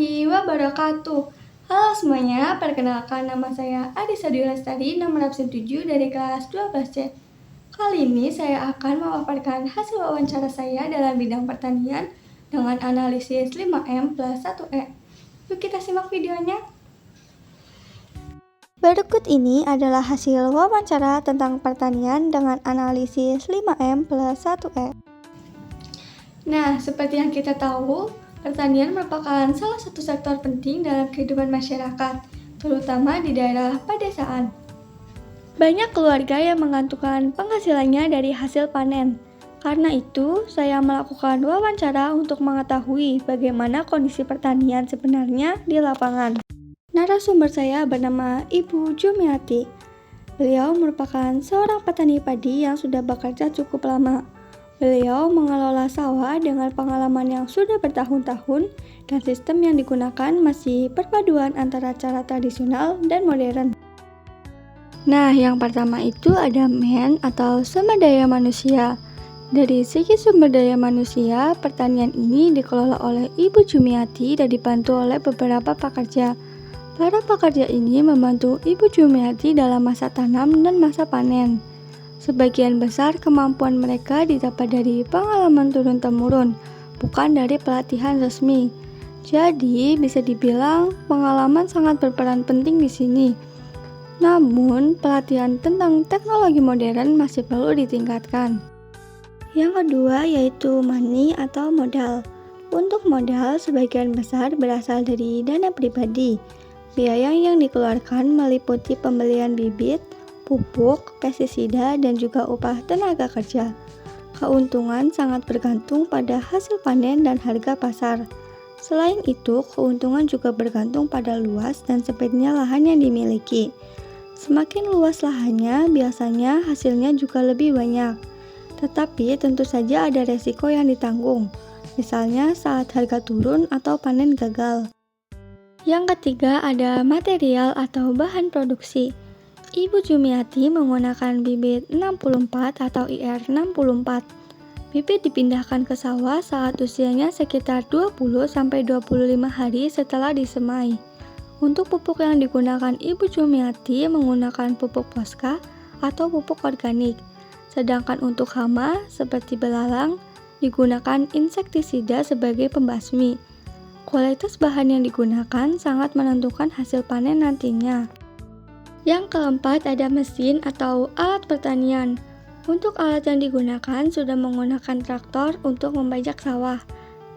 warahmatullahi wabarakatuh. Halo semuanya, perkenalkan nama saya Adisa Dwi Lestari, nomor absen 7 dari kelas 12C. Kali ini saya akan memaparkan hasil wawancara saya dalam bidang pertanian dengan analisis 5M plus 1E. Yuk kita simak videonya. Berikut ini adalah hasil wawancara tentang pertanian dengan analisis 5M plus 1E. Nah, seperti yang kita tahu, pertanian merupakan salah satu sektor penting dalam kehidupan masyarakat, terutama di daerah pedesaan. Banyak keluarga yang menggantungkan penghasilannya dari hasil panen. Karena itu, saya melakukan wawancara untuk mengetahui bagaimana kondisi pertanian sebenarnya di lapangan. Narasumber saya bernama Ibu Jumiati. Beliau merupakan seorang petani padi yang sudah bekerja cukup lama. Beliau mengelola sawah dengan pengalaman yang sudah bertahun-tahun dan sistem yang digunakan masih perpaduan antara cara tradisional dan modern. Nah, yang pertama itu ada MAN atau sumber daya manusia. Dari segi sumber daya manusia, pertanian ini dikelola oleh Ibu Jumiati dan dibantu oleh beberapa pekerja. Para pekerja ini membantu Ibu Jumiati dalam masa tanam dan masa panen. Sebagian besar kemampuan mereka didapat dari pengalaman turun-temurun, bukan dari pelatihan resmi. Jadi, bisa dibilang pengalaman sangat berperan penting di sini. Namun, pelatihan tentang teknologi modern masih perlu ditingkatkan. Yang kedua yaitu money atau modal. Untuk modal, sebagian besar berasal dari dana pribadi. Biaya yang dikeluarkan meliputi pembelian bibit, pupuk, pestisida, dan juga upah tenaga kerja. Keuntungan sangat bergantung pada hasil panen dan harga pasar. Selain itu, keuntungan juga bergantung pada luas dan sempitnya lahan yang dimiliki. Semakin luas lahannya, biasanya hasilnya juga lebih banyak. Tetapi tentu saja ada resiko yang ditanggung, misalnya saat harga turun atau panen gagal. Yang ketiga ada material atau bahan produksi. Ibu Jumiati menggunakan bibit 64 atau IR64. Bibit dipindahkan ke sawah saat usianya sekitar 20-25 hari setelah disemai. Untuk pupuk yang digunakan Ibu Jumiati menggunakan pupuk Posca atau pupuk organik. Sedangkan untuk hama seperti belalang digunakan insektisida sebagai pembasmi. Kualitas bahan yang digunakan sangat menentukan hasil panen nantinya. Yang keempat ada mesin atau alat pertanian. Untuk alat yang digunakan sudah menggunakan traktor untuk membajak sawah.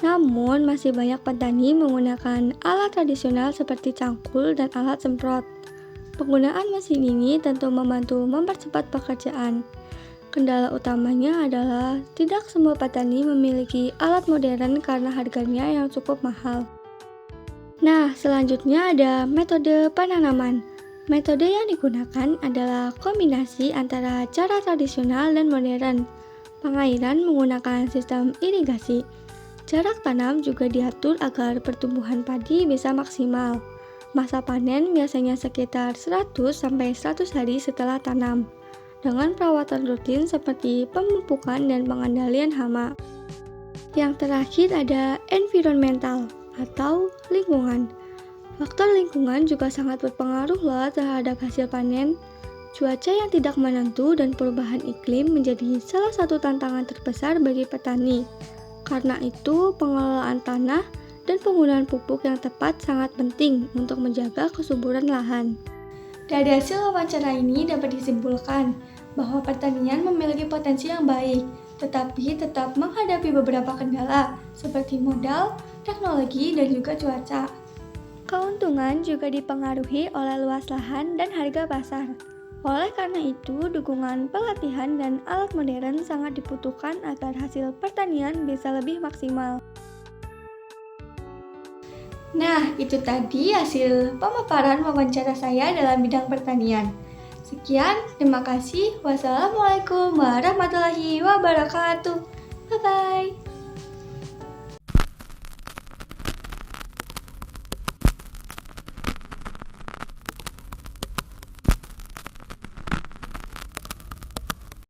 Namun masih banyak petani menggunakan alat tradisional seperti cangkul dan alat semprot. Penggunaan mesin ini tentu membantu mempercepat pekerjaan. Kendala utamanya adalah tidak semua petani memiliki alat modern karena harganya yang cukup mahal. Nah, selanjutnya ada metode penanaman. Metode yang digunakan adalah kombinasi antara cara tradisional dan modern. Pengairan menggunakan sistem irigasi. Jarak tanam juga diatur agar pertumbuhan padi bisa maksimal. Masa panen biasanya sekitar 100-100 hari setelah tanam, dengan perawatan rutin seperti pemupukan dan pengendalian hama. Yang terakhir ada environmental atau lingkungan. Faktor lingkungan juga sangat berpengaruh loh terhadap hasil panen. Cuaca yang tidak menentu dan perubahan iklim menjadi salah satu tantangan terbesar bagi petani. Karena itu, pengelolaan tanah dan penggunaan pupuk yang tepat sangat penting untuk menjaga kesuburan lahan. Dari hasil wawancara ini dapat disimpulkan bahwa pertanian memiliki potensi yang baik, tetapi tetap menghadapi beberapa kendala seperti modal, teknologi, dan juga cuaca. Keuntungan juga dipengaruhi oleh luas lahan dan harga pasar. Oleh karena itu, dukungan pelatihan dan alat modern sangat dibutuhkan agar hasil pertanian bisa lebih maksimal. Nah, itu tadi hasil pemaparan wawancara saya dalam bidang pertanian. Sekian, terima kasih. Wassalamualaikum warahmatullahi wabarakatuh. Bye-bye.